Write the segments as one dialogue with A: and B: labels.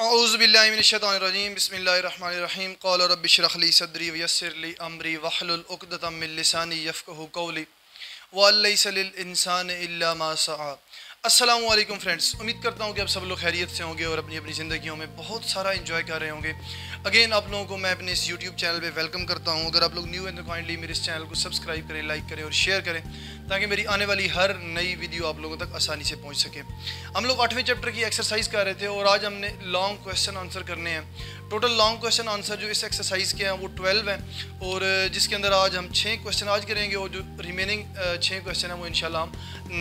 A: औज़ुबिल्लाहिमिनश्शैतानिर्रजीम बिस्मिल्लाहिर्रहमानिर्रहीम क़ाल रब्बि इश्रह ली सदरी वयस्सिर ली अमरी वहलुल उक़दतम मिन लिसानी यफ़क़हू क़ौली वलैसा लिल इंसानि इल्ला मा सआ। अस्सलामु अलैकुम फ्रेंड्स, उम्मीद करता हूँ कि आप सब लोग खैरियत से होंगे और अपनी अपनी ज़िंदगियों में बहुत सारा एंजॉय कर रहे होंगे। अगेन आप लोगों को मैं अपने इस यूट्यूब चैनल पे वेलकम करता हूँ। अगर आप लोग न्यू हैं तो काइंडली मेरे इस चैनल को सब्सक्राइब करें, लाइक करें और शेयर करें ताकि मेरी आने वाली हर नई वीडियो आप लोगों तक आसानी से पहुँच सके। हम लोग 8वें चैप्टर की एक्सरसाइज कर रहे थे और आज हमने लॉन्ग क्वेश्चन आंसर करने हैं। टोटल लॉन्ग क्वेश्चन आंसर जो इस एक्सरसाइज के हैं वो 12 हैं और जिसके अंदर आज हम 6 क्वेश्चन आज करेंगे और जो रिमेनिंग 6 क्वेश्चन हैं वो इंशाल्लाह हम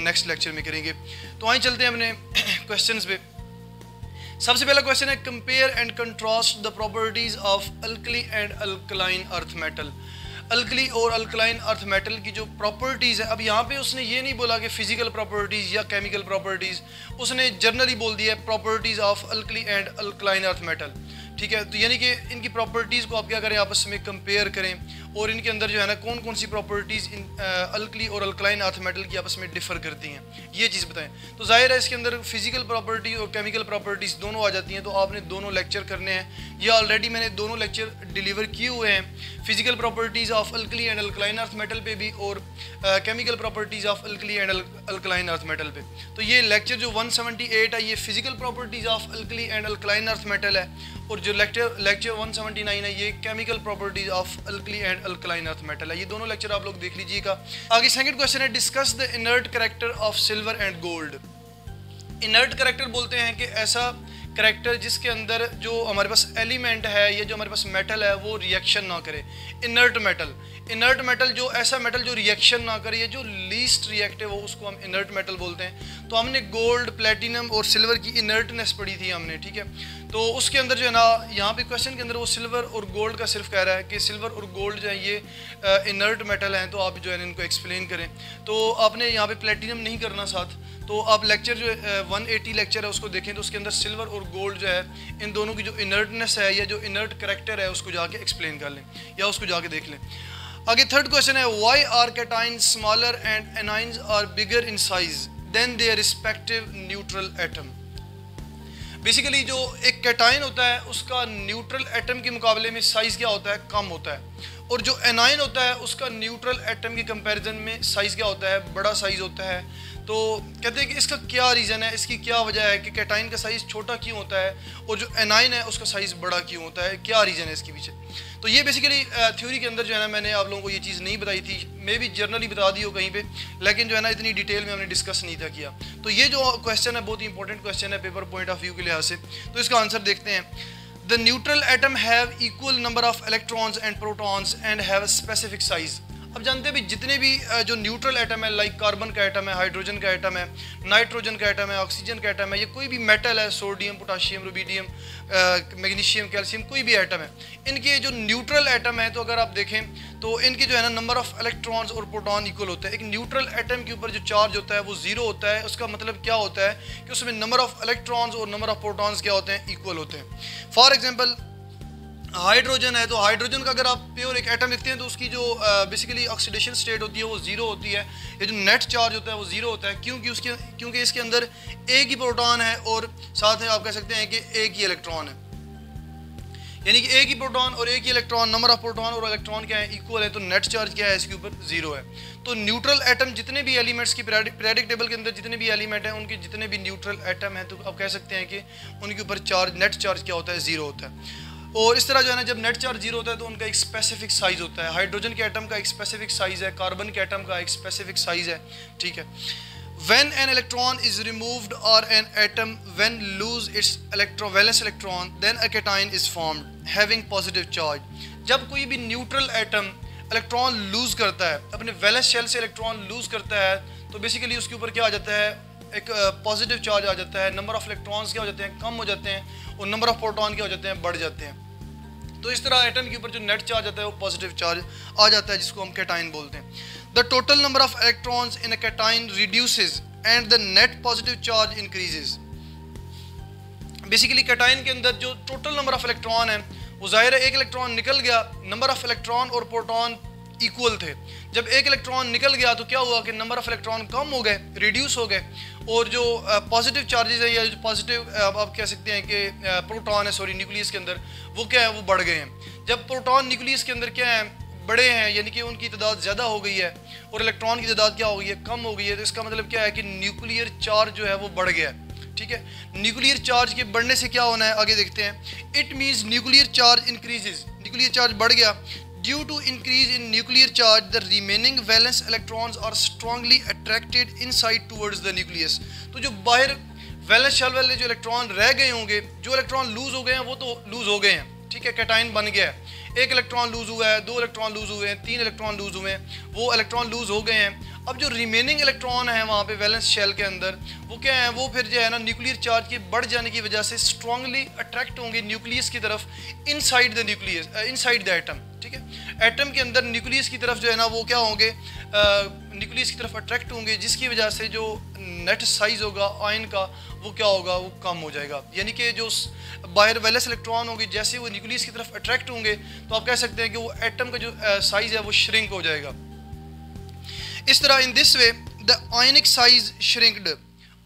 A: नेक्स्ट लेक्चर में करेंगे। तो आइए चलते हैं अपने क्वेश्चंस पे। सबसे पहला क्वेश्चन है compare and contrast the properties of alkali and alkaline earth metal. Alkali और अल्कलाइन अर्थ मेटल की जो प्रॉपर्टीज़ है, अब यहाँ पे उसने ये नहीं बोला कि फिजिकल प्रॉपर्टीज़ या केमिकल प्रॉपर्टीज़, उसने जनरली बोल दिया है properties of alkali and alkaline earth metal. ठीक है, तो यानी कि इनकी प्रॉपर्टीज़ को आप क्या करें, आपस में कंपेयर करें और इनके अंदर जो है ना कौन कौन सी प्रॉपर्टीज़ इन अल्कली और अल्कलाइन अर्थ मेटल की आपस में डिफ़र करती हैं, ये चीज़ बताएं। तो जाहिर है इसके अंदर फिजिकल प्रॉपर्टी और केमिकल प्रॉपर्टीज़ दोनों आ जाती हैं, तो आपने दोनों लेक्चर करने हैं। ये ऑलरेडी मैंने दोनों लेक्चर डिलीवर किए हुए हैं, physical properties of alkali and alkaline earth metal पे भी और chemical properties of alkali and alkaline earth metal पे। तो ये लेक्चर जो 178 है ये physical properties of alkali and alkaline earth metal है और जो लेक्चर 179 है ये chemical properties of alkali and alkaline earth metal है। ये दोनों लेक्चर आप लोग देख लीजिएगा। आगे सेकंड क्वेश्चन है discuss the inert character of silver and gold. Inert character बोलते हैं कि ऐसा करेक्टर जिसके अंदर जो हमारे पास एलिमेंट है या जो हमारे पास मेटल है वो रिएक्शन ना करे। इनर्ट मेटल जो ऐसा मेटल जो रिएक्शन ना करे, ये जो लीस्ट रिएक्टिव हो उसको हम इनर्ट मेटल बोलते हैं। तो हमने गोल्ड, प्लेटिनम और सिल्वर की इनर्टनेस पढ़ी थी हमने, ठीक है। तो उसके अंदर जो है ना यहाँ पे क्वेश्चन के अंदर वो सिल्वर और गोल्ड का सिर्फ कह रहा है कि सिल्वर और गोल्ड जो है ये इनर्ट मेटल हैं, तो आप जो है इनको एक्सप्लेन करें। तो आपने यहाँ पे प्लेटिनम नहीं करना साथ, तो आप लेक्चर जो 180 लेक्चर है उसको देखें तो उसके अंदर सिल्वर और गोल्ड जो है इन दोनों की जो इनर्टनेस है या जो इनर्ट कैरेक्टर है उसको जाके एक्सप्लेन कर लें या उसको जाके देख लें। आगे थर्ड क्वेश्चन है why are cations smaller and anions are bigger in size than their respective neutral atom. Basically जो एक कैटाइन होता है उसका न्यूट्रल एटम के मुकाबले में साइज़ क्या होता है, कम होता है, और जो एनाइन होता है उसका न्यूट्रल एटम के कंपैरिजन में साइज़ क्या होता है, बड़ा साइज़ होता है। तो कहते हैं कि इसका क्या रीज़न है, इसकी क्या वजह है कि कैटाइन का साइज़ छोटा क्यों होता है और जो एनाइन है उसका साइज़ बड़ा क्यों होता है, क्या रीज़न है इसके पीछे। तो ये बेसिकली थ्योरी के अंदर जो है ना मैंने आप लोगों को ये चीज़ नहीं बताई थी, मे भी जर्नली बता दी हो कहीं पे, लेकिन जो है ना इतनी डिटेल में हमने डिस्कस नहीं था किया। तो ये जो क्वेश्चन है बहुत ही इंपॉर्टेंट क्वेश्चन है पेपर पॉइंट ऑफ व्यू के लिहाज से। तो इसका आंसर देखते हैं। The neutral atom have equal number of electrons and protons and have specific size. अब जानते हैं भी जितने भी जो न्यूट्रल एटम है, लाइक कार्बन का एटम है, हाइड्रोजन का एटम है, नाइट्रोजन का एटम है, ऑक्सीजन का एटम है, ये कोई भी मेटल है, sodium, potassium, rubidium, magnesium, calcium, कोई भी एटम है, इनके जो न्यूट्रल एटम है तो अगर आप देखें तो इनके जो है ना नंबर ऑफ इलेक्ट्रॉन्स और प्रोटॉन इक्वल होता है। एक न्यूट्रल एटम के ऊपर जो चार्ज होता है वो 0 होता है। उसका मतलब क्या होता है कि उसमें नंबर ऑफ इलेक्ट्रॉन्स और नंबर ऑफ प्रोटॉन्स क्या होते हैं, इक्वल होते हैं। फॉर एग्जाम्पल हाइड्रोजन है, तो हाइड्रोजन का अगर आप प्योर एक एटम लिखते हैं तो उसकी जो बेसिकली ऑक्सीडेशन स्टेट होती है वो 0 होती है। ये जो नेट चार्ज होता है वो 0 होता है, क्योंकि इसके अंदर एक ही प्रोटॉन है और साथ में आप कह सकते हैं कि एक ही इलेक्ट्रॉन है, यानी कि एक ही प्रोटॉन और एक ही इलेक्ट्रॉन, नंबर ऑफ प्रोटॉन और इलेक्ट्रॉन क्या है, इक्वल है। तो नेट चार्ज क्या है इसके ऊपर, 0 है। तो न्यूट्रल एटम जितने भी एलिमेंट्स की पीरियोडिक टेबल के अंदर जितने भी एलिमेंट हैं उनके जितने भी न्यूट्रल एटम हैं तो आप कह सकते हैं कि उनके ऊपर चार्ज, नेट चार्ज क्या होता है, 0 होता है। और इस तरह जो है ना जब नेट चार्ज 0 होता है तो उनका एक स्पेसिफिक साइज होता है। हाइड्रोजन के एटम का एक स्पेसिफिक साइज है, कार्बन के एटम का एक स्पेसिफिक साइज है, ठीक है। When an electron is removed or an atom when lose its valence electron, then a cation is formed having positive charge. जब कोई भी न्यूट्रल एटम इलेक्ट्रॉन लूज करता है, अपने वैलेंस शेल से इलेक्ट्रॉन लूज करता है, तो बेसिकली उसके ऊपर क्या आ जाता है, एक पॉजिटिव चार्ज आ जाता है। नंबर ऑफ इलेक्ट्रॉन्स क्या हो जाते हैं, कम हो जाते हैं, और नंबर ऑफ प्रोटॉन क्या हो जाते हैं, बढ़ जाते हैं। तो इस तरह एटम के ऊपर जो नेट चार्ज आता है वो पॉजिटिव चार्ज आ जाता है, जिसको हम कैटाइन बोलते हैं। The total number of electrons in a cation reduces and the net positive charge increases. Basically cation के अंदर जो टोटल नंबर ऑफ इलेक्ट्रॉन है वो जाहिर है एक इलेक्ट्रॉन निकल गया, नंबर ऑफ इलेक्ट्रॉन और प्रोटॉन इक्वल थे। जब एक इलेक्ट्रॉन निकल गया तो क्या हुआ कि नंबर ऑफ इलेक्ट्रॉन कम हो गए, रिड्यूस हो गए, और जो पॉजिटिव चार्जेस है या जो पॉजिटिव आप कह सकते हैं कि प्रोटॉन है सॉरी न्यूक्लियस के अंदर, वो क्या है वो बढ़ गए हैं। जब प्रोटॉन न्यूक्लियस के अंदर क्या है बड़े हैं, यानी कि उनकी तादाद ज़्यादा हो गई है और इलेक्ट्रॉन की तादाद क्या हो गई है कम हो गई है, तो इसका मतलब क्या है कि न्यूक्लियर चार्ज जो है वो बढ़ गया है। ठीक है, न्यूक्लियर चार्ज के बढ़ने से क्या होना है आगे देखते हैं। It means nuclear charge increases, nuclear charge बढ़ गया। Due to increase in nuclear charge the remaining valence electrons are strongly attracted inside towards the nucleus. तो जो बाहर वैलेंस शेल वाले जो इलेक्ट्रॉन रह गए होंगे, जो इलेक्ट्रॉन लूज हो गए हैं वो तो लूज हो गए हैं, ठीक है, कैटाइन बन गया है। एक इलेक्ट्रॉन लूज हुआ है, 2 इलेक्ट्रॉन लूज हुए हैं, 3 इलेक्ट्रॉन लूज हुए हैं, वो इलेक्ट्रॉन लूज हो गए हैं। अब जो रिमेनिंग इलेक्ट्रॉन है वहाँ पे वैलेंस शेल के अंदर, वो क्या है, वो फिर जो है ना न्यूक्लियर चार्ज के बढ़ जाने की वजह से स्ट्रांगली अट्रैक्ट होंगे न्यूक्लियस की तरफ, inside the nucleus, inside the atom. ठीक है, एटम के अंदर न्यूक्लियस की तरफ जो है ना वो क्या होंगे, न्यूक्लियस की तरफ अट्रैक्ट होंगे, जिसकी वजह से जो नेट साइज होगा आयन का वो क्या होगा, वो कम हो जाएगा। यानी कि जो बाहर वैलेंस इलेक्ट्रॉन होंगे जैसे वो न्यूक्लियस की तरफ अट्रैक्ट होंगे तो आप कह सकते हैं कि वो एटम का जो साइज है वो श्रिंक हो जाएगा। इस तरह इन this way the ionic size shrinked,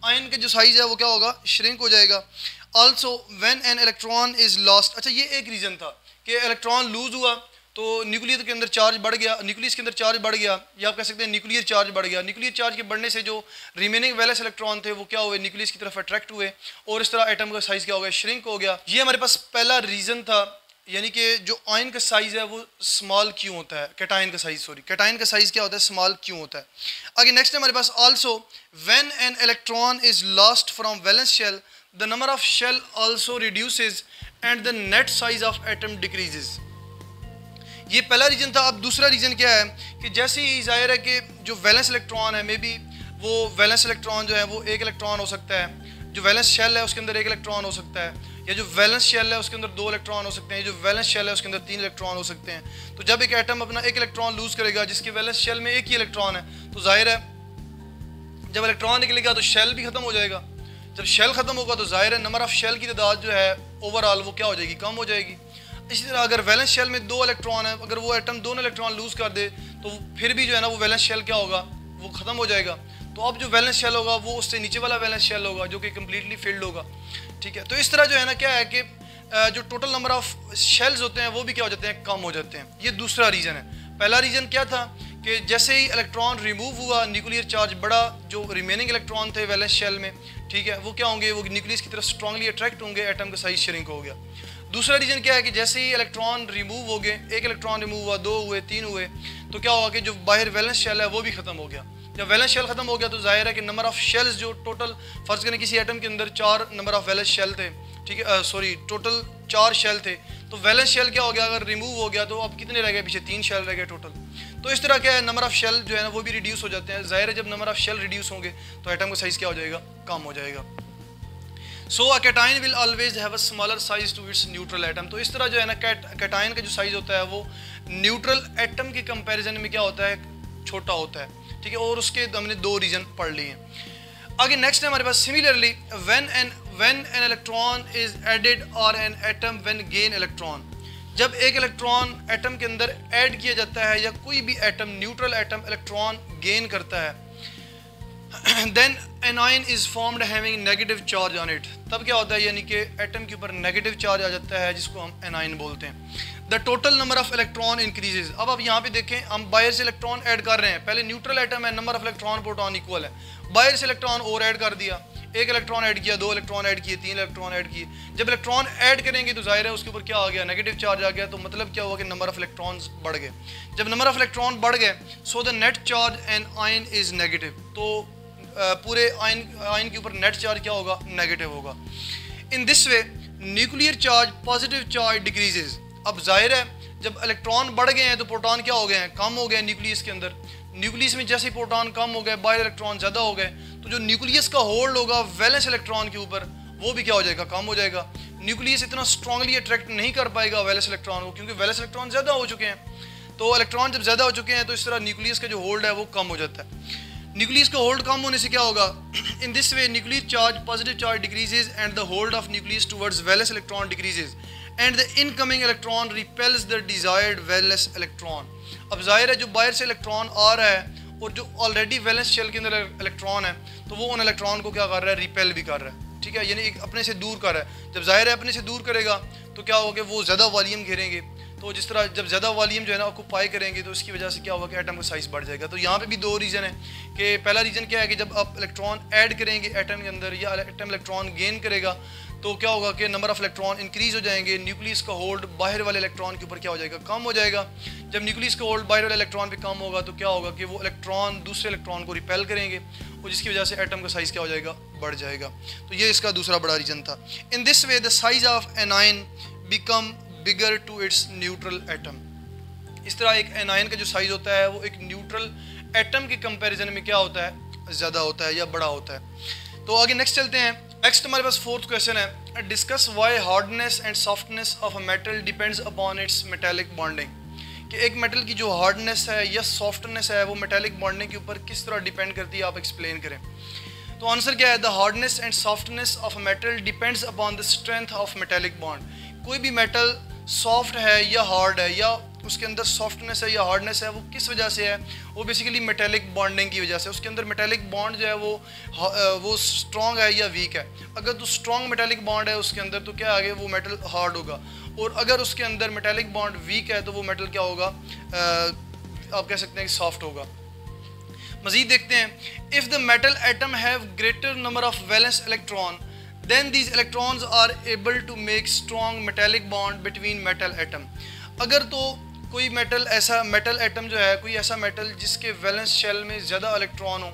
A: ion का जो साइज है वो क्या होगा, श्रिंक हो जाएगा। Also when an electron is lost, अच्छा ये एक रीज़न था कि इलेक्ट्रॉन लूज हुआ तो न्यूक्लियर के अंदर चार्ज बढ़ गया, न्यूक्लियस के अंदर चार्ज बढ़ गया, या आप कह सकते हैं न्यूक्लियर चार्ज बढ़ गया। न्यूक्लियर चार्ज के बढ़ने से जो रिमेनिंग वैलेंस इलेक्ट्रॉन थे वो क्या हुए, न्यूक्लियस की तरफ अट्रैक्ट हुए, और इस तरह एटम का साइज क्या हो गया, श्रिंक हो गया। ये हमारे पास पहला रीज़न था, यानी कि जो आयन का साइज़ है वो स्मॉल क्यों होता है, कैटाइन का साइज सॉरी, कैटाइन का साइज़ क्या होता है, स्मॉल क्यों होता है। आगे नेक्स्ट है हमारे पास, also when an electron is lost from valence shell the number of shell also reduces and the net size of atom decreases. ये पहला रीज़न था। अब दूसरा रीज़न क्या है कि जैसे ही जाहिर है कि जो वैलेंस इलेक्ट्रॉन है, मे बी वो वैलेंस इलेक्ट्रॉन जो है वो एक इलेक्ट्रॉन हो सकता है, जो वैलेंस शेल है उसके अंदर एक इलेक्ट्रॉन हो सकता है, या जो वैलेंस शेल है उसके अंदर 2 इलेक्ट्रॉन हो सकते हैं, जो वैलेंस शेल है उसके अंदर 3 इलेक्ट्रॉन हो सकते हैं। तो जब एक एटम अपना एक इलेक्ट्रॉन लूज करेगा जिसके वैलेंस शेल में एक ही इलेक्ट्रॉन है, तो जाहिर है जब इलेक्ट्रॉन निकलेगा तो शेल भी ख़त्म हो जाएगा। जब शेल ख़त्म होगा तो जाहिर है नंबर ऑफ शेल की तादाद जो है ओवरऑल वो क्या हो जाएगी, कम हो जाएगी। इसी तरह अगर वैलेंस शेल में 2 इलेक्ट्रॉन है, अगर वो एटम दोनों इलेक्ट्रॉन लूज कर दे तो फिर भी जो है ना वो वैलेंस शेल क्या होगा, वो ख़त्म हो जाएगा। तो अब जो वैलेंस शेल होगा वो उससे नीचे वाला वैलेंस शेल होगा जो कि कम्प्लीटली फिल्ड होगा। ठीक है, तो इस तरह जो है ना क्या है कि जो टोटल नंबर ऑफ शेल्स होते हैं वो भी क्या हो जाते हैं, कम हो जाते हैं। ये दूसरा रीज़न है। पहला रीज़न क्या था कि जैसे ही इलेक्ट्रॉन रिमूव हुआ, न्यूक्लियर चार्ज बढ़ा, जो रिमेनिंग इलेक्ट्रॉन थे वैलेंस शेल में, ठीक है, वो क्या होंगे, वो न्यूक्लियस की तरफ स्ट्रांगली अट्रैक्ट होंगे, एटम का साइज श्रिंक हो गया। दूसरा रीज़न क्या है कि जैसे ही इलेक्ट्रॉन रिमूव हो गए, एक इलेक्ट्रॉन रिमूव हुआ, 2 हुए, 3 हुए, तो क्या हुआ कि जो बाहर वैलेंस शेल है वो भी ख़त्म हो गया। जब वैलेंस शेल ख़त्म हो गया तो जाहिर है कि नंबर ऑफ शेल्स जो टोटल फ़र्ज़ करें किसी एटम के अंदर 4 नंबर ऑफ वैलेंस शेल थे, ठीक है, सॉरी टोटल 4 शेल थे, तो वैलेंस शेल क्या हो गया, अगर रिमूव हो गया तो अब कितने रह गए, पीछे 3 शेल रह गए टोटल। तो इस तरह क्या है, नंबर ऑफ शेल जो है ना वो भी रिड्यूस हो जाते हैं। जाहिर है जब नंबर ऑफ शेल रिड्यूस होंगे तो एटम का साइज़ क्या हो जाएगा, कम हो जाएगा। So a cation will always have a smaller size to its neutral atom. तो इस तरह जो है ना कैटाइन का जो साइज़ होता है वो न्यूट्रल एटम के कंपैरिजन में क्या होता है, छोटा होता है। ठीक है, और उसके हमने 2 रीज़न पढ़ लिए हैं। आगे नेक्स्ट है हमारे पास, similarly when an electron is added और an atom when gain electron, जब एक इलेक्ट्रॉन एटम के अंदर ऐड किया जाता है या कोई भी atom neutral atom electron gain करता है, then anion is formed having negative charge on it, तब क्या होता है, यानी कि एटम के ऊपर नेगेटिव चार्ज आ जाता है जिसको हम एनाइन बोलते हैं। The total number of electron increases. अब आप यहाँ पे देखें, हम बाहर से इलेक्ट्रॉन ऐड कर रहे हैं, पहले न्यूट्रल एटम है, number of electron proton equal है, बाहर से इलेक्ट्रॉन और ऐड कर दिया, एक इलेक्ट्रॉन ऐड किया, 2 इलेक्ट्रॉन ऐड किए, 3 इलेक्ट्रॉन ऐड किए। जब इलेक्ट्रॉन ऐड करेंगे तो जाहिर है उसके ऊपर क्या आ गया, नेगेटिव चार्ज आ गया। तो मतलब क्या हुआ कि नंबर ऑफ इलेक्ट्रॉन्स बढ़ गए। जब नंबर ऑफ इलेक्ट्रॉन बढ़ गए, so the net charge anion is negative, तो पूरे आयन के ऊपर नेट चार्ज क्या होगा, नेगेटिव होगा। इन this way nuclear charge positive charge decreases. अब जाहिर है जब इलेक्ट्रॉन बढ़ गए हैं तो प्रोटॉन क्या हो गए हैं, कम हो गए न्यूक्लियस के अंदर। न्यूक्लियस में जैसे ही प्रोटॉन कम हो गए, बाहर इलेक्ट्रॉन ज़्यादा हो गए, तो जो न्यूक्लियस का होल्ड होगा वैलेंस इलेक्ट्रॉन के ऊपर वो भी क्या हो जाएगा, कम हो जाएगा। न्यूक्लियस इतना स्ट्रांगली अट्रैक्ट नहीं कर पाएगा वैलेंस इलेक्ट्रॉन को, क्योंकि वैलेंस इलेक्ट्रॉन ज़्यादा हो चुके हैं। तो इलेक्ट्रॉन जब ज़्यादा हो चुके हैं तो इस तरह न्यूक्लियस का जो होल्ड है वो कम हो जाता है। न्यूक्लियस का होल्ड कम होने से क्या होगा, इन this way nuclear charge positive charge decreases and the hold of nucleus towards valence electron decreases and the incoming electron repels the desired valence electron. अब जाहिर है जो बाहर से इलेक्ट्रॉन आ रहा है और जो ऑलरेडी वैलेंस शेल के अंदर इलेक्ट्रॉन है तो वो उन इलेक्ट्रॉन को क्या कर रहा है, रिपेल भी कर रहा है, ठीक है, यानी अपने से दूर कर रहा है। जब जाहिर है अपने से दूर करेगा तो क्या होगा, वो ज़्यादा वॉल्यूम घेरेंगे, तो जिस तरह जब ज़्यादा वॉल्यूम जो है ना ऑक्यूपाई करेंगे तो इसकी वजह से क्या होगा कि एटम का साइज़ बढ़ जाएगा। तो यहाँ पे भी दो रीज़न है कि पहला रीज़न क्या है कि जब आप इलेक्ट्रॉन ऐड करेंगे एटम के अंदर या एटम इलेक्ट्रॉन गेन करेगा तो क्या होगा कि नंबर ऑफ इलेक्ट्रॉन इंक्रीज़ हो जाएंगे, न्यूक्लियस का होल्ड बाहर वाले इलेक्ट्रॉन के ऊपर क्या हो जाएगा, कम हो जाएगा। जब न्यूक्लियस का होल्ड बाहर वाले इलेक्ट्रॉन पे कम होगा तो क्या होगा कि वो इलेक्ट्रॉन दूसरे इलेक्ट्रॉन को रिपेल करेंगे और जिसकी वजह से एटम का साइज़ क्या हो जाएगा, बढ़ जाएगा। तो ये इसका दूसरा बड़ा रीज़न था। In this way the size of anion become bigger to its neutral atom. इस तरह एक एनायन का जो साइज़ होता है वो एक न्यूट्रल एटम के कंपैरिजन में क्या होता है, ज़्यादा होता है या बड़ा होता है। तो आगे नेक्स्ट चलते हैं। नेक्स्ट हमारे पास फोर्थ क्वेश्चन है, discuss why hardness and softness of a metal depends upon its metallic bonding. कि एक मेटल की जो हार्डनेस है या सॉफ्टनेस है वो मेटालिक बॉन्डिंग के ऊपर किस तरह डिपेंड करती है, आप एक्सप्लेन करें। तो आंसर क्या है, the hardness and softness of a metal depends upon the strength of metallic bond. कोई भी मेटल सॉफ्ट है या हार्ड है या उसके अंदर सॉफ्टनेस है या हार्डनेस है, वो किस वजह से है, वो बेसिकली मेटालिक बॉन्डिंग की वजह से। उसके अंदर मेटालिक बॉन्ड जो है वो स्ट्रॉन्ग है या वीक है। अगर तो स्ट्रॉन्ग मेटालिक बॉन्ड है उसके अंदर तो क्या आगे वो मेटल हार्ड होगा, और अगर उसके अंदर मेटालिक बॉन्ड वीक है तो वो मेटल क्या होगा, आप कह सकते हैं कि सॉफ्ट होगा। मज़ीद देखते हैं, if the metal atom have greater number of valence electron then these electrons are able to make strong metallic bond between metal atom। अगर तो कोई मेटल एटम जो है, कोई ऐसा मेटल जिसके वैलेंस शेल में ज़्यादा इलेक्ट्रॉन हो,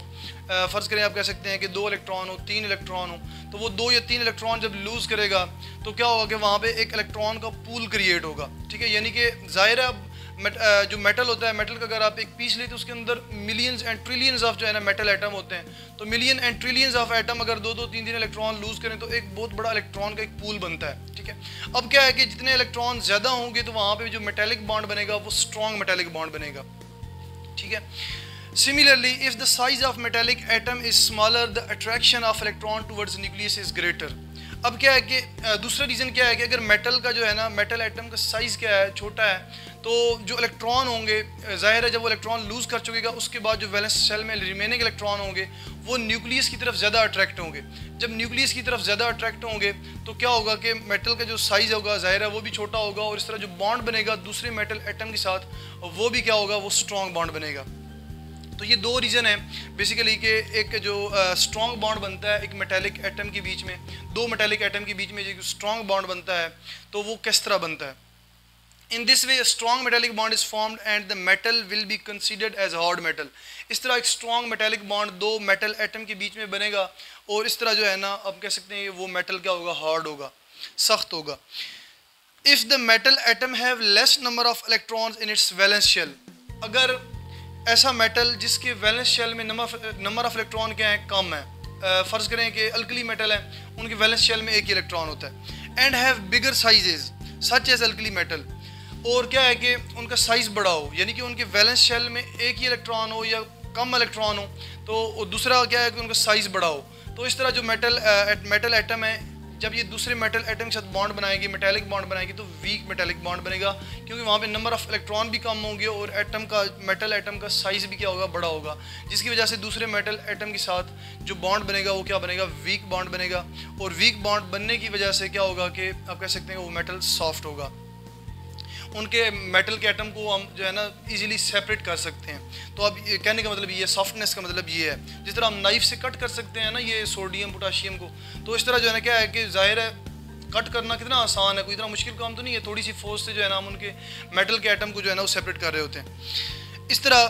A: फ़र्ज़ करें आप कह सकते हैं कि 2 इलेक्ट्रॉन हो, 3 इलेक्ट्रॉन हो, तो वो 2 या 3 इलेक्ट्रॉन जब लूज़ करेगा तो क्या होगा कि वहाँ पे एक इलेक्ट्रॉन का पूल क्रिएट होगा, ठीक है। यानी कि ज़ाहिर है जो मेटल होता है, मेटल का अगर आप एक पीस लें तो उसके अंदर मिलियंस एंड ट्रिलियंस ऑफ जो है ना मेटल एटम होते हैं। तो million and trillions of atom अगर 2-2, 3-3 इलेक्ट्रॉन लूज़ करें तो एक बहुत बड़ा इलेक्ट्रॉन का एक पूल बनता है, ठीक है। अब क्या है कि जितने इलेक्ट्रॉन ज़्यादा होंगे तो वहाँ पे जो मेटेलिक बॉन्ड बनेगा वो स्ट्रॉन्ग मेटेलिक बॉन्ड बनेगा, ठीक है। Similarly, if the size of metallic atom is smaller, the attraction of electron towards nucleus is greater। अब क्या है कि दूसरा रीज़न क्या है कि अगर मेटल का जो है ना मेटल एटम का साइज़ क्या है, छोटा है, तो जो इलेक्ट्रॉन होंगे, ज़ाहिर है जब वो इलेक्ट्रॉन लूज़ कर चुकेगा उसके बाद जो वैलेंस शेल में रिमेनिंग इलेक्ट्रॉन होंगे वो न्यूक्लियस की तरफ ज़्यादा अट्रैक्ट होंगे। जब न्यूक्लियस की तरफ ज़्यादा अट्रैक्ट होंगे तो क्या होगा कि मेटल का जो साइज़ होगा ज़ाहिर है वो भी छोटा होगा, और इस तरह जो बॉन्ड बनेगा दूसरे मेटल एटम के साथ वो भी क्या होगा, वो स्ट्रॉन्ग बॉन्ड बनेगा। तो ये दो रीज़न है बेसिकली कि एक जो स्ट्रॉन्ग बॉन्ड बनता है एक मेटालिक एटम के बीच में, 2 मेटालिक एटम के बीच में जो स्ट्रॉन्ग बॉन्ड बनता है तो वो किस तरह बनता है। In this way strong metallic bond is formed and the metal will be considered as hard metal. इस तरह एक strong metallic bond 2 metal atom के बीच में बनेगा और इस तरह जो है ना आप कह सकते हैं वो मेटल क्या होगा, हार्ड होगा, सख्त होगा। If the metal atom have less number of electrons in its valence shell, अगर ऐसा मेटल जिसके वैलेंस शेल में नंबर ऑफ इलेक्ट्रॉन क्या है, कम है, फ़र्ज़ करें कि अल्कली मेटल है, उनके वैलेंस शेल में एक ही इलेक्ट्रॉन होता है, and have bigger sizes such as alkali metal, और क्या है कि उनका साइज़ बड़ा हो, यानी कि उनके वैलेंस शेल में एक ही इलेक्ट्रॉन हो या कम इलेक्ट्रॉन हो, तो दूसरा क्या है कि उनका साइज़ बड़ा हो। तो इस तरह जो मेटल एटम है जब ये दूसरे मेटल एटम के साथ बॉन्ड बनाएगी, मेटालिक बॉन्ड बनाएगी, तो वीक मेटालिक बॉन्ड बनेगा, क्योंकि वहाँ पे नंबर ऑफ इलेक्ट्रॉन भी कम होंगे और मेटल एटम का साइज़ भी क्या होगा, बड़ा होगा, जिसकी वजह से दूसरे मेटल एटम के साथ जो बॉन्ड बनेगा वो क्या बनेगा, वीक बॉन्ड बनेगा। और वीक बॉन्ड बनने की वजह से क्या होगा कि आप कह सकते हैं वो मेटल सॉफ्ट होगा, उनके मेटल के एटम को हम जो है ना इजीली सेपरेट कर सकते हैं। तो अब ये कहने का मतलब ये सॉफ्टनेस का मतलब ये है, जिस तरह हम नाइफ से कट कर सकते हैं ना ये सोडियम पोटाशियम को, तो इस तरह जो है ना क्या है कि जाहिर है कट करना कितना आसान है, कोई इतना मुश्किल काम तो नहीं है, थोड़ी सी फोर्स से जो है ना हम उनके मेटल के एटम को जो है ना वो सेपरेट कर रहे होते हैं। इस तरह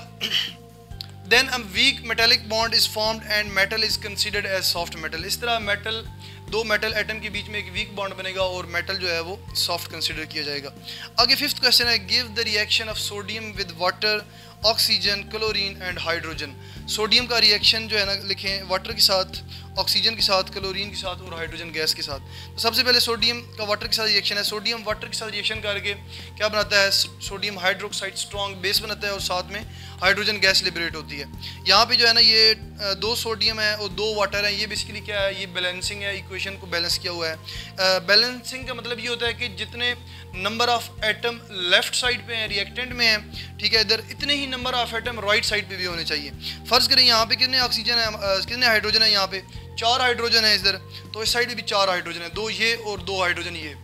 A: then a weak metallic bond is formed and metal is considered as soft metal. इस तरह मेटल 2 मेटल एटम के बीच में एक वीक बॉन्ड बनेगा और मेटल जो है वो सॉफ्ट कंसिडर किया जाएगा। आगे 5th क्वेश्चन है, give the reaction of sodium with water, oxygen, chlorine and hydrogen. Sodium का रिएक्शन जो है ना लिखें वाटर के साथ, ऑक्सीजन के साथ, क्लोरीन के साथ और हाइड्रोजन गैस के साथ। तो सबसे पहले सोडियम का वाटर के साथ रिएक्शन है। सोडियम वाटर के साथ रिएक्शन करके क्या बनाता है, सोडियम हाइड्रोक्साइड स्ट्रॉन्ग बेस बनाता है और साथ में हाइड्रोजन गैस लिबरेट होती है। यहाँ पे जो है ना ये 2 सोडियम है और 2 वाटर है। ये बेसिकली क्या है, ये बैलेंसिंग है, इक्वेशन को बैलेंस किया हुआ है। बैलेंसिंग का मतलब ये होता है कि जितने number of atom left side पे हैं रिएक्टेंट में है, ठीक है, इधर इतने ही number of atom right side पे भी होने चाहिए। फ़र्ज़ करें यहाँ पे कितने ऑक्सीजन है, कितने हाइड्रोजन है, यहाँ पे 4 हाइड्रोजन है इधर, तो इस साइड भी 4 हाइड्रोजन है, 2 ये और 2 हाइड्रोजन ये।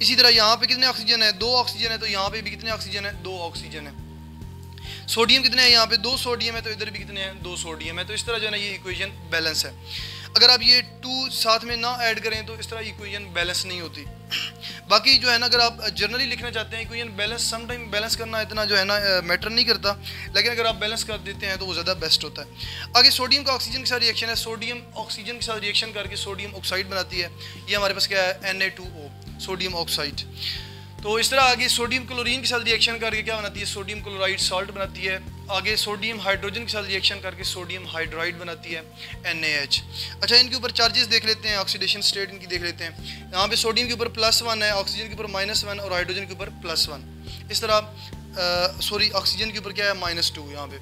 A: इसी तरह यहाँ पे कितने ऑक्सीजन है, 2 ऑक्सीजन है, तो यहाँ पे भी कितने ऑक्सीजन है, 2 ऑक्सीजन है। सोडियम कितने हैं, यहाँ पे 2 सोडियम है, तो इधर भी कितने हैं, 2 सोडियम है। तो इस तरह जो है ना ये इक्वेशन बैलेंस है। अगर आप ये 2 साथ में ना ऐड करें तो इस तरह इक्वेशन बैलेंस नहीं होती। बाकी जो है ना अगर आप जनरली लिखना चाहते हैं इक्वेशन बैलेंस, समटाइम बैलेंस करना इतना जो है ना मैटर नहीं करता, लेकिन अगर आप बैलेंस कर देते हैं तो वो ज़्यादा बेस्ट होता है। आगे सोडियम का ऑक्सीजन के साथ रिएक्शन है। सोडियम ऑक्सीजन के साथ रिएक्शन करके सोडियम ऑक्साइड बनाती है। ये हमारे पास क्या है, Na2O, सोडियम ऑक्साइड। तो इस तरह आगे सोडियम क्लोरीन के साथ रिएक्शन करके क्या बनाती है, सोडियम क्लोराइड सॉल्ट बनाती है। आगे सोडियम हाइड्रोजन के साथ रिएक्शन करके सोडियम हाइड्राइड बनाती है, NaH। अच्छा, इनके ऊपर चार्जेस देख लेते हैं, ऑक्सीडेशन स्टेट इनकी देख लेते हैं। यहाँ पे सोडियम के ऊपर +1 है, ऑक्सीजन के ऊपर -1 और हाइड्रोजन के ऊपर +1। इस तरह सॉरी ऑक्सीजन के ऊपर क्या है, -2 यहाँ पे।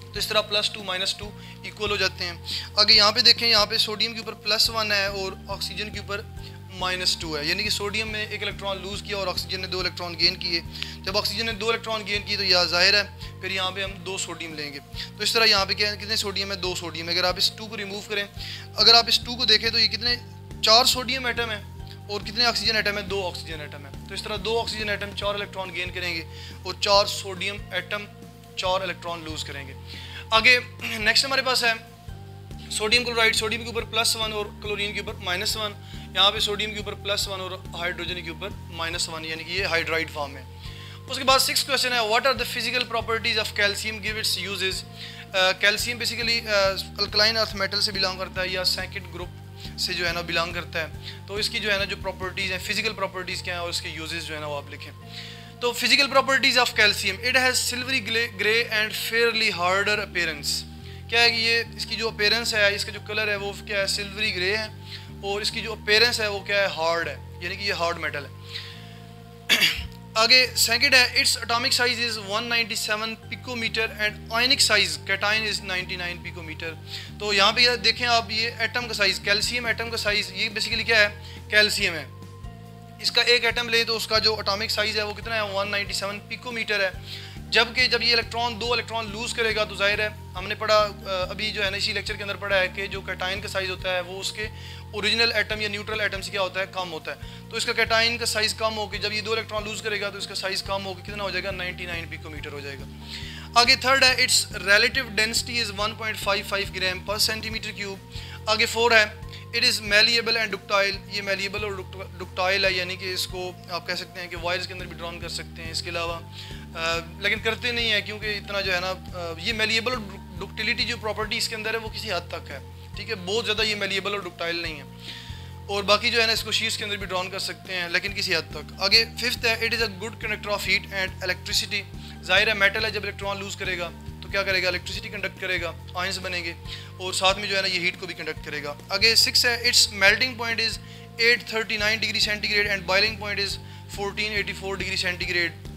A: तो इस तरह +2 -2 इक्वल हो जाते हैं। आगे यहाँ पे देखें, यहाँ पे सोडियम के ऊपर +1 है और ऑक्सीजन के ऊपर -2 है, यानी कि सोडियम में 1 इलेक्ट्रॉन लूज़ किया और ऑक्सीजन ने 2 इलेक्ट्रॉन गेन किए। जब ऑक्सीजन ने 2 इलेक्ट्रॉन गेन किए तो यह जाहिर है फिर यहाँ पे हम 2 सोडियम लेंगे। तो इस तरह यहाँ पे क्या है, कितने सोडियम है, 2 सोडियम है। अगर आप इस 2 को रिमूव करें, अगर आप इस 2 को देखें तो ये कितने 4 सोडियम एटम है और कितने ऑक्सीजन एटम है, 2 ऑक्सीजन एटम है। तो इस तरह 2 ऑक्सीजन एटम 4 इलेक्ट्रॉन गेन करेंगे और 4 सोडियम एटम 4 इलेक्ट्रॉन लूज़ करेंगे। आगे नेक्स्ट हमारे पास है सोडियम क्लोराइड। सोडियम के ऊपर +1 और क्लोरीन के ऊपर -1। यहाँ पे सोडियम के ऊपर +1 और हाइड्रोजन के ऊपर -1, यानी कि ये हाइड्राइड फॉर्म है। उसके बाद 6th क्वेश्चन है, what are the physical properties of calcium, give its uses. Calcium basically alkaline earth metal से बिलोंग करता है या सेकंड ग्रुप से जो है ना बिलोंग करता है। तो इसकी जो है ना जो प्रॉपर्टीज़ हैं, फिजिकल प्रॉपर्टीज़ क्या है और इसके यूजेस जो है ना वो आप लिखें। तो physical properties of calcium, it has silvery grey and Fairlie harder appearance. क्या है कि ये इसकी जो अपीयरेंस है, इसका जो कलर है वो क्या है, सिल्वरी ग्रे है और इसकी जो अपीयरेंस है वो क्या है, हार्ड है, यानी कि ये हार्ड मेटल है। आगे सेकंड है, its atomic size is 197 picometre and ionic size cation is 99 picometre. तो यहाँ पे देखें आप, ये एटम का साइज, कैल्शियम एटम का साइज, ये बेसिकली क्या है, कैल्शियम है। इसका एक एटम ले तो उसका जो एटॉमिक साइज है वो कितना है, 197 पिकोमीटर है। जबकि जब ये इलेक्ट्रॉन 2 इलेक्ट्रॉन लूज़ करेगा तो जाहिर है, हमने पढ़ा अभी जो है ना इसी लेक्चर के अंदर पढ़ा है कि जो कैटाइन का साइज़ होता है वो उसके ओरिजिनल एटम या न्यूट्रल एटम से क्या होता है, कम होता है। तो इसका कैटाइन का साइज़ कम होकर जब ये 2 इलेक्ट्रॉन लूज़ करेगा तो इसका साइज़ कम होकर कितना हो जाएगा, 99 पिकोमीटर हो जाएगा। आगे थर्ड है, इट्स रिलेटिव डेंसिटी इज़ 1.55 ग्राम पर सेंटीमीटर क्यूब। आगे 4 है, इट इज़ मेलिएबल एंड डुक्टाइल। ये मेलिएबल और डुक्टाइल है, यानी कि इसको आप कह सकते हैं कि वायर्स के अंदर भी ड्रॉन कर सकते हैं। इसके अलावा लेकिन करते नहीं है क्योंकि इतना जो है ना ये मेलिएबल और डुक्टिलिटी जो प्रॉपर्टी इसके अंदर है वो किसी हद तक है, ठीक है, बहुत ज़्यादा ये मेलिएबल और डुक्टाइल नहीं है। और बाकी जो है ना इसको शीट्स के अंदर भी ड्रॉन कर सकते हैं लेकिन किसी हद तक। आगे 5th है, it is a good conductor of heat and electricity. जाहिर है मेटल है, जब इलेक्ट्रॉन लूज़ करेगा तो क्या करेगा, इलेक्ट्रिसिटी कंडक्ट करेगा, आयंस बनेंगे और साथ में जो है ना ये हीट को भी कंडक्ट करेगा। आगे 6 है, its melting point is 839 degree centigrade and boiling point is 1484 degree centigrade.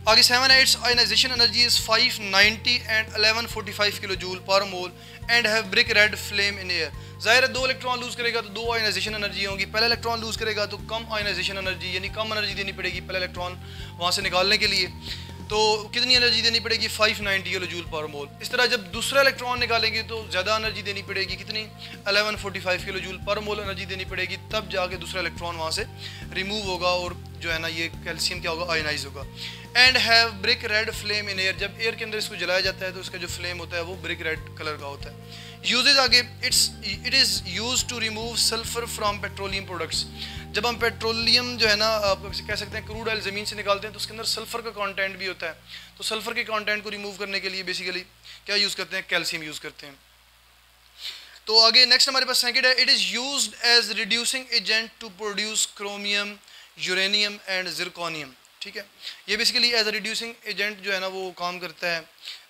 A: आगे 7 है, its ionization energy is 590 and 1145 kilo joule per mole and have brick red flame in air. ज़ाहिर है 2 इलेक्ट्रॉन लूज़ करेगा तो 2 ionization energy होंगी। पहला electron loose करेगा तो कम आयनाइजेशन एनर्जी, यानी कम एनर्जी देनी पड़ेगी पहला इलेक्ट्रॉन वहाँ से निकालने के लिए। तो कितनी एनर्जी देनी पड़ेगी, 590 किलो जूल पर मोल। इस तरह जब दूसरा इलेक्ट्रॉन निकालेंगे तो ज़्यादा एनर्जी देनी पड़ेगी, कितनी, 1145 किलो जूल पर मोल एनर्जी देनी पड़ेगी, तब जाके दूसरा इलेक्ट्रॉन वहाँ से रिमूव होगा और जो है ना ये कैल्शियम क्या होगा, आयनाइज होगा। And have brick red flame in air. जब एयर के अंदर इसको जलाया जाता है तो इसका जो फ्लेम होता है वो ब्रिक रेड कलर का होता है। यूजेज आगे, it is use to remove sulphur from petroleum products. जब हम पेट्रोलियम जो है ना आप कह सकते हैं क्रूड ऑयल ज़मीन से निकालते हैं तो उसके अंदर सल्फर का कंटेंट भी होता है। तो सल्फर के कंटेंट को रिमूव करने के लिए बेसिकली क्या यूज़ करते हैं, कैल्शियम यूज़ करते हैं। तो आगे नेक्स्ट हमारे पास सेकंड है, it is used as reducing agent to produce chromium, uranium and zirconium. ठीक है, ये basically as a reducing agent जो है ना वो काम करता है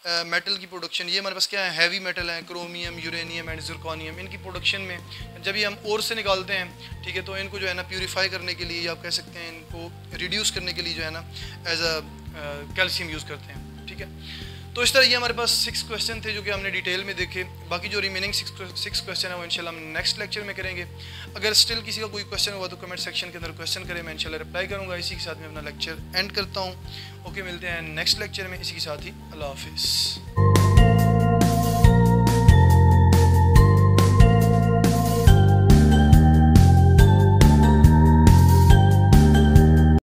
A: मेटल की प्रोडक्शन, ये हमारे पास क्या है, हैवी मेटल है, क्रोमियम, यूरेनियम एंड ज़िरकॉनियम। इनकी प्रोडक्शन में जब ये हम ओर से निकालते हैं, ठीक है, तो इनको जो है ना प्यूरीफाई करने के लिए, या आप कह सकते हैं इनको रिड्यूस करने के लिए जो है ना एज अ कैल्शियम यूज़ करते हैं, ठीक है। तो इस तरह ये हमारे पास 6 क्वेश्चन थे जो कि हमने डिटेल में देखे। बाकी जो रिमेनिंग 6 क्वेश्चन है वो इंशाल्लाह हम नेक्स्ट लेक्चर में करेंगे। अगर स्टिल किसी का कोई क्वेश्चन हुआ तो कमेंट सेक्शन के अंदर क्वेश्चन करें, मैं इंशाल्लाह रिप्लाई करूँगा। इसी के साथ मैं अपना लेक्चर एंड करता हूँ। ओके, मिलते हैं नेक्स्ट लेक्चर में। इसी के साथ ही अल्लाह हाफिज़।